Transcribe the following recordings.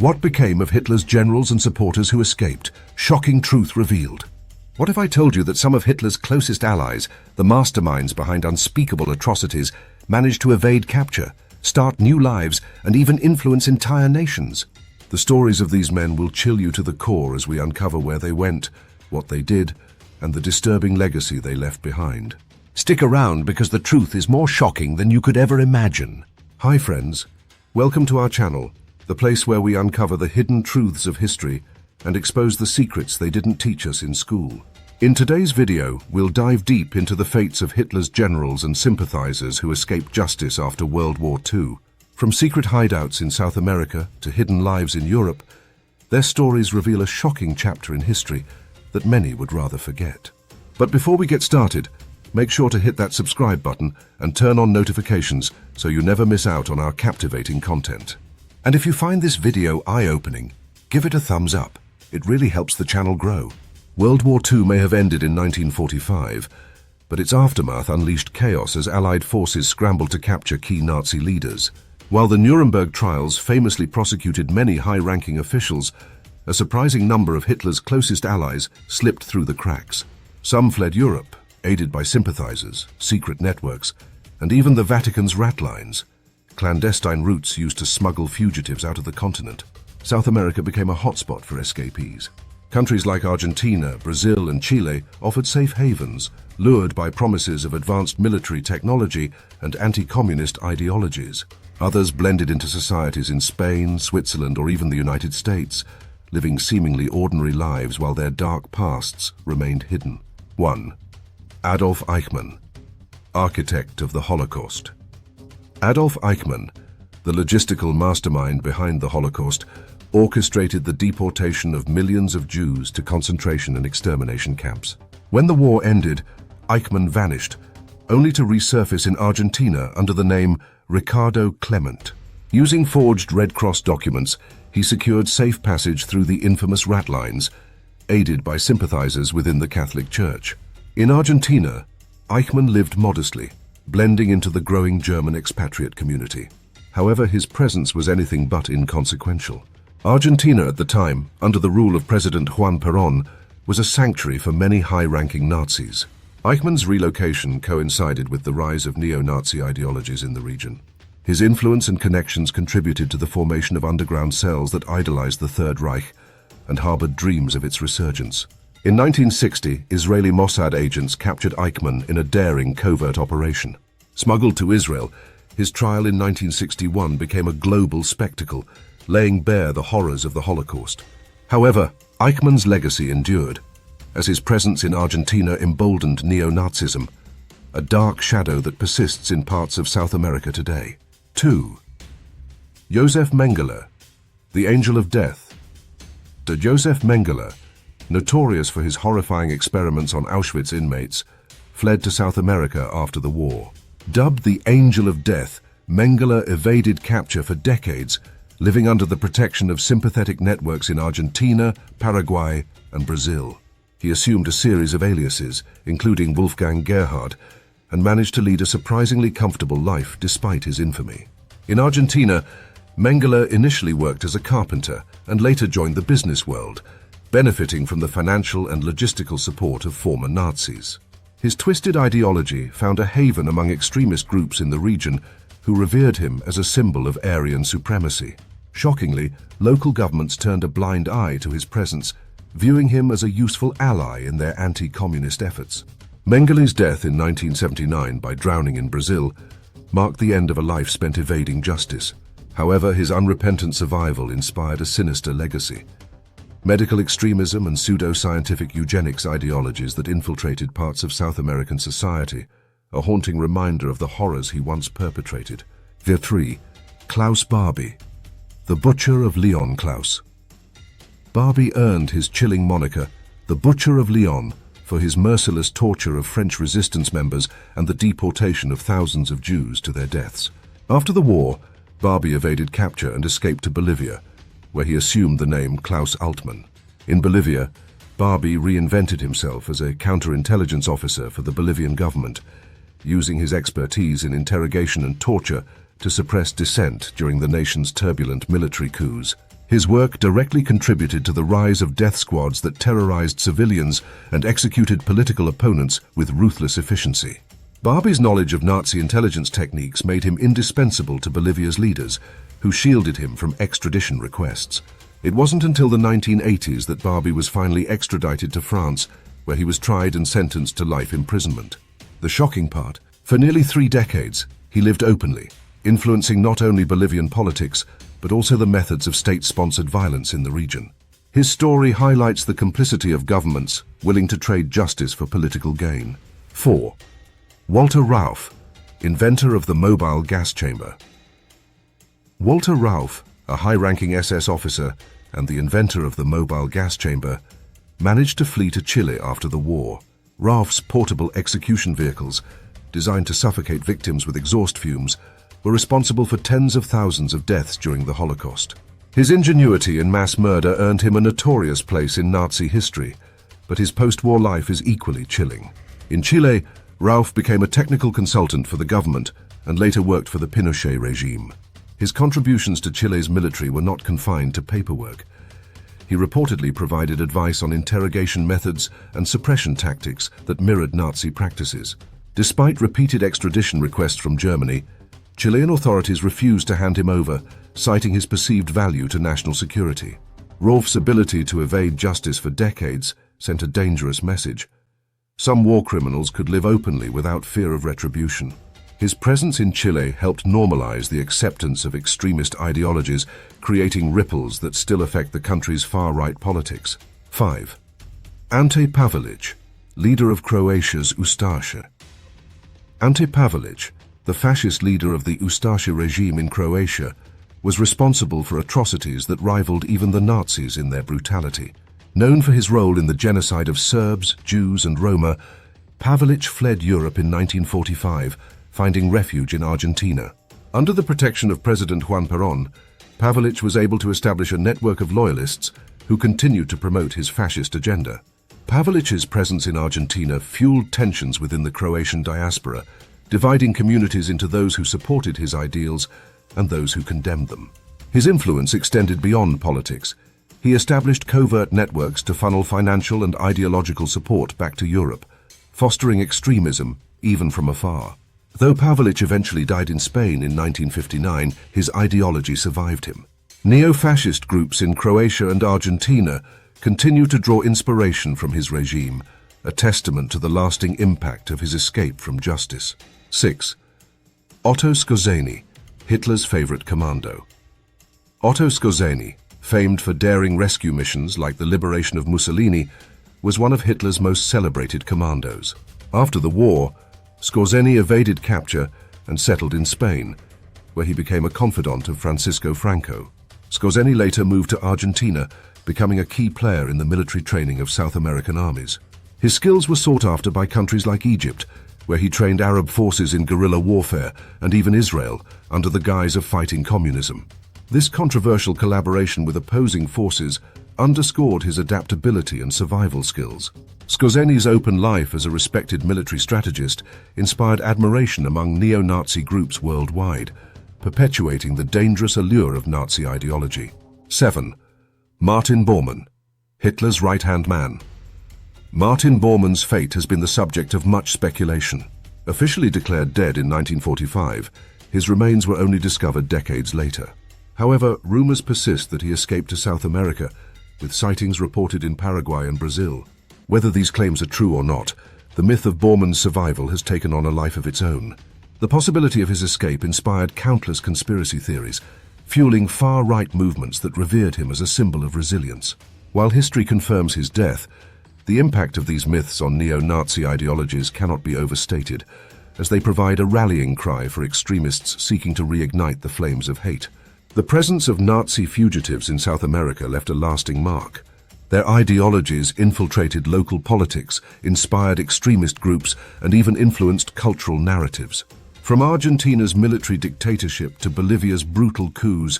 What became of Hitler's generals and supporters who escaped? Shocking truth revealed. What if I told you that some of Hitler's closest allies, the masterminds behind unspeakable atrocities, managed to evade capture, start new lives, and even influence entire nations? The stories of these men will chill you to the core as we uncover where they went, what they did, and the disturbing legacy they left behind. Stick around because the truth is more shocking than you could ever imagine. Hi friends, welcome to our channel, the place where we uncover the hidden truths of history and expose the secrets they didn't teach us in school. In today's video, we'll dive deep into the fates of Hitler's generals and sympathizers who escaped justice after World War II. From secret hideouts in South America to hidden lives in Europe, their stories reveal a shocking chapter in history that many would rather forget. But before we get started, make sure to hit that subscribe button and turn on notifications so you never miss out on our captivating content. And if you find this video eye-opening, give it a thumbs up. It really helps the channel grow. World War II may have ended in 1945, but its aftermath unleashed chaos as Allied forces scrambled to capture key Nazi leaders. While the Nuremberg trials famously prosecuted many high-ranking officials, a surprising number of Hitler's closest allies slipped through the cracks. Some fled Europe, aided by sympathizers, secret networks, and even the Vatican's Ratlines, clandestine routes used to smuggle fugitives out of the continent. South America became a hotspot for escapees. Countries like Argentina, Brazil, and Chile offered safe havens, lured by promises of advanced military technology and anti-communist ideologies. Others blended into societies in Spain, Switzerland, or even the United States, living seemingly ordinary lives while their dark pasts remained hidden. 1. Adolf Eichmann, architect of the Holocaust. Adolf Eichmann, the logistical mastermind behind the Holocaust, orchestrated the deportation of millions of Jews to concentration and extermination camps. When the war ended, Eichmann vanished, only to resurface in Argentina under the name Ricardo Clement. Using forged Red Cross documents, he secured safe passage through the infamous Ratlines, aided by sympathizers within the Catholic Church. In Argentina, Eichmann lived modestly, blending into the growing German expatriate community. However, his presence was anything but inconsequential. Argentina at the time, under the rule of President Juan Perón, was a sanctuary for many high-ranking Nazis. Eichmann's relocation coincided with the rise of neo-Nazi ideologies in the region. His influence and connections contributed to the formation of underground cells that idolized the Third Reich and harbored dreams of its resurgence. In 1960, Israeli Mossad agents captured Eichmann in a daring covert operation. Smuggled to Israel, his trial in 1961 became a global spectacle, laying bare the horrors of the Holocaust. However, Eichmann's legacy endured, as his presence in Argentina emboldened neo-Nazism, a dark shadow that persists in parts of South America today. 2. Josef Mengele, the Angel of Death. Josef Mengele, notorious for his horrifying experiments on Auschwitz inmates, fled to South America after the war. Dubbed the Angel of Death, Mengele evaded capture for decades, living under the protection of sympathetic networks in Argentina, Paraguay, and Brazil. He assumed a series of aliases, including Wolfgang Gerhard, and managed to lead a surprisingly comfortable life despite his infamy. In Argentina, Mengele initially worked as a carpenter and later joined the business world, benefiting from the financial and logistical support of former Nazis. His twisted ideology found a haven among extremist groups in the region who revered him as a symbol of Aryan supremacy. Shockingly, local governments turned a blind eye to his presence, viewing him as a useful ally in their anti-communist efforts. Mengele's death in 1979 by drowning in Brazil marked the end of a life spent evading justice. However, his unrepentant survival inspired a sinister legacy. Medical extremism and pseudo-scientific eugenics ideologies that infiltrated parts of South American society, a haunting reminder of the horrors he once perpetrated. 3. Klaus Barbie, the Butcher of Lyon. Klaus Barbie earned his chilling moniker, the Butcher of Lyon, for his merciless torture of French resistance members and the deportation of thousands of Jews to their deaths. After the war, Barbie evaded capture and escaped to Bolivia, where he assumed the name Klaus Altmann. In Bolivia, Barbie reinvented himself as a counterintelligence officer for the Bolivian government, using his expertise in interrogation and torture to suppress dissent during the nation's turbulent military coups. His work directly contributed to the rise of death squads that terrorized civilians and executed political opponents with ruthless efficiency. Barbie's knowledge of Nazi intelligence techniques made him indispensable to Bolivia's leaders, who shielded him from extradition requests. It wasn't until the 1980s that Barbie was finally extradited to France, where he was tried and sentenced to life imprisonment. The shocking part, for nearly 3 decades, he lived openly, influencing not only Bolivian politics, but also the methods of state-sponsored violence in the region. His story highlights the complicity of governments willing to trade justice for political gain. 4. Walter Rauff, inventor of the mobile gas chamber. Walter Rauff, a high-ranking SS officer and the inventor of the mobile gas chamber, managed to flee to Chile after the war. Rauff's portable execution vehicles, designed to suffocate victims with exhaust fumes, were responsible for tens of thousands of deaths during the Holocaust. His ingenuity in mass murder earned him a notorious place in Nazi history, but his post-war life is equally chilling. In Chile, Rauff became a technical consultant for the government and later worked for the Pinochet regime. His contributions to Chile's military were not confined to paperwork. He reportedly provided advice on interrogation methods and suppression tactics that mirrored Nazi practices. Despite repeated extradition requests from Germany, Chilean authorities refused to hand him over, citing his perceived value to national security. Rauff's ability to evade justice for decades sent a dangerous message. Some war criminals could live openly without fear of retribution. His presence in Chile helped normalize the acceptance of extremist ideologies, creating ripples that still affect the country's far-right politics. 5. Ante Pavelić, leader of Croatia's Ustaše. Ante Pavelić, the fascist leader of the Ustaše regime in Croatia, was responsible for atrocities that rivaled even the Nazis in their brutality. Known for his role in the genocide of Serbs, Jews, and Roma, Pavelić fled Europe in 1945, finding refuge in Argentina. Under the protection of President Juan Perón, Pavelić was able to establish a network of loyalists who continued to promote his fascist agenda. Pavelić's presence in Argentina fueled tensions within the Croatian diaspora, dividing communities into those who supported his ideals and those who condemned them. His influence extended beyond politics. He established covert networks to funnel financial and ideological support back to Europe, fostering extremism even from afar. Though Pavelić eventually died in Spain in 1959, his ideology survived him. Neo-fascist groups in Croatia and Argentina continue to draw inspiration from his regime, a testament to the lasting impact of his escape from justice. 6. Otto Skorzeny, Hitler's favorite commando. Otto Skorzeny, famed for daring rescue missions like the liberation of Mussolini, was one of Hitler's most celebrated commandos. After the war, Skorzeny evaded capture and settled in Spain, where he became a confidant of Francisco Franco. Skorzeny later moved to Argentina, becoming a key player in the military training of South American armies. His skills were sought after by countries like Egypt, where he trained Arab forces in guerrilla warfare, and even Israel, under the guise of fighting communism. This controversial collaboration with opposing forces underscored his adaptability and survival skills. Skorzeny's open life as a respected military strategist inspired admiration among neo-Nazi groups worldwide, perpetuating the dangerous allure of Nazi ideology. 7. Martin Bormann, Hitler's right-hand man. Martin Bormann's fate has been the subject of much speculation. Officially declared dead in 1945, his remains were only discovered decades later. However, rumors persist that he escaped to South America, with sightings reported in Paraguay and Brazil. Whether these claims are true or not, the myth of Bormann's survival has taken on a life of its own. The possibility of his escape inspired countless conspiracy theories, fueling far-right movements that revered him as a symbol of resilience. While history confirms his death, the impact of these myths on neo-Nazi ideologies cannot be overstated, as they provide a rallying cry for extremists seeking to reignite the flames of hate. The presence of Nazi fugitives in South America left a lasting mark. Their ideologies infiltrated local politics, inspired extremist groups, and even influenced cultural narratives. From Argentina's military dictatorship to Bolivia's brutal coups,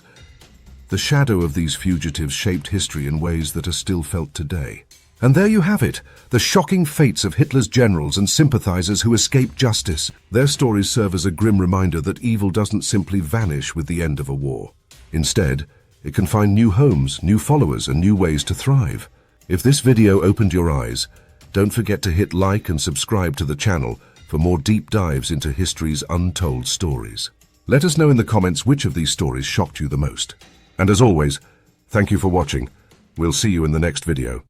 the shadow of these fugitives shaped history in ways that are still felt today. And there you have it, the shocking fates of Hitler's generals and sympathizers who escaped justice. Their stories serve as a grim reminder that evil doesn't simply vanish with the end of a war. Instead, it can find new homes, new followers, and new ways to thrive. If this video opened your eyes, don't forget to hit like and subscribe to the channel for more deep dives into history's untold stories. Let us know in the comments which of these stories shocked you the most. And as always, thank you for watching. We'll see you in the next video.